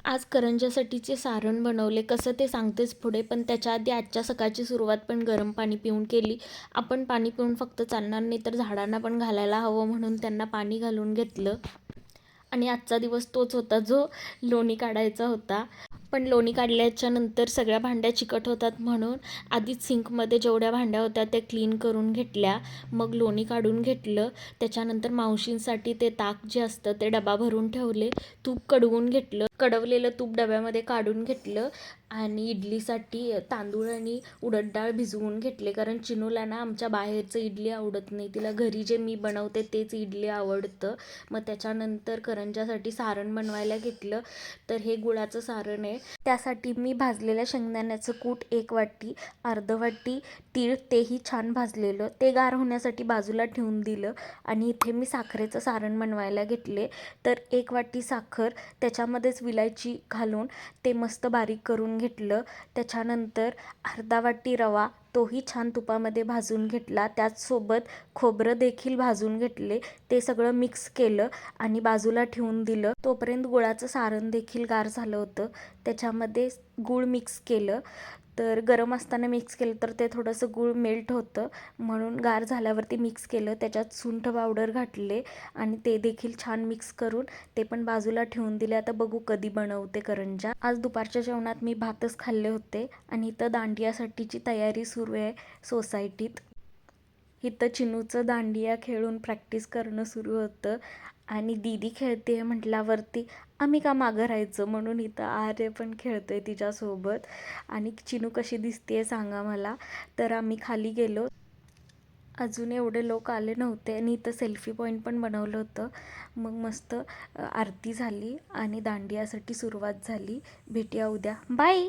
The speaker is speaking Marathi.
आज करंज्यासाठीचे सारण बनवले, कसं ते सांगतेच पुढे. पण त्याच्या आधी आजच्या सकाळची सुरुवात पण गरम पाणी पिऊन केली. आपण पाणी पिऊन फक्त चालणार नाही, तर झाडांना पण घालायला हवं, म्हणून त्यांना पाणी घालून घेतलं. आणि आजचा दिवस तोच होता जो लोणी काढायचा होता. पण लोणी काढल्याच्या नंतर सगळ्या भांड्या चिकट होतात, म्हणून आधीच सिंकमध्ये जेवढ्या भांड्या होत्या ते क्लीन करून घेतल्या. मग लोणी काढून घेतलं. त्याच्यानंतर मावशींसाठी ते ताक जे असतं ते डबा भरून ठेवले. तूप कडवून घेतलं. कडवलेलं तूप डब्यामध्ये काढून घेतलं. आणि इडलीसाठी तांदूळ आणि उडद डाळ भिजवून घेतले, कारण चिनूला ना आमच्या बाहेरचं इडली आवडत नाही, तिला घरी जे मी बनवते तेच इडली आवडतं. मग त्याच्यानंतर करंज्यासाठी सारण बनवायला घेतलं. तर हे गुळाचं सारण आहे. त्यासाठी मी भाजलेल्या शेंगदाण्याचं कूट 1 वाटी, अर्ध वाटी तीळ, तेही छान भाजलेलं, ते गार होण्यासाठी बाजूला ठेवून दिलं. आणि इथे मी साखरेचं सारण बनवायला घेतले. तर 1 वाटी साखर, त्याच्यामध्येच विलायची घालून ते मस्त बारीक करून घेतलं. त्याच्यानंतर अर्धा वाटी रवा, तोही छान तुपामध्ये भाजून घेतला. त्याचसोबत खोबरं देखील भाजून घेतले. ते सगळं मिक्स केलं आणि बाजूला ठेवून दिलं. तोपर्यंत गुळाचं सारण देखील गार झालं होतं. त्याच्यामध्ये गूळ मिक्स केलं. तर गरम असताना मिक्स केलं तर ते थोडंसं गूळ मेल्ट होतं, म्हणून गार झाल्यावरती मिक्स केलं. त्याच्यात सुंठ पावडर घातले आणि ते देखील छान मिक्स करून ते पण बाजूला ठेवून दिले. आता बघू कधी बनवते करंज्या. आज दुपारच्या जेवणात मी भातच खाल्ले होते. आणि इथं दांडियासाठीची तयारी सुरू आहे सोसायटीत. इथं चिनूचं दांडिया खेळून प्रॅक्टिस करणं सुरू होतं. आणि दीदी खेळते म्हटल्यावरती आम्ही का मागं राहायचं, म्हणून इथं आर्य पण खेळतोय तिच्यासोबत. आणि चिनू कशी दिसते सांगा मला. तर आम्ही खाली गेलो. अजून एवढे लोक आले नव्हते आणि इथं सेल्फी पॉईंट पण बनवलं होतं. मग मस्त आरती झाली आणि दांडियासाठी सुरुवात झाली. भेटूया उद्या. बाय.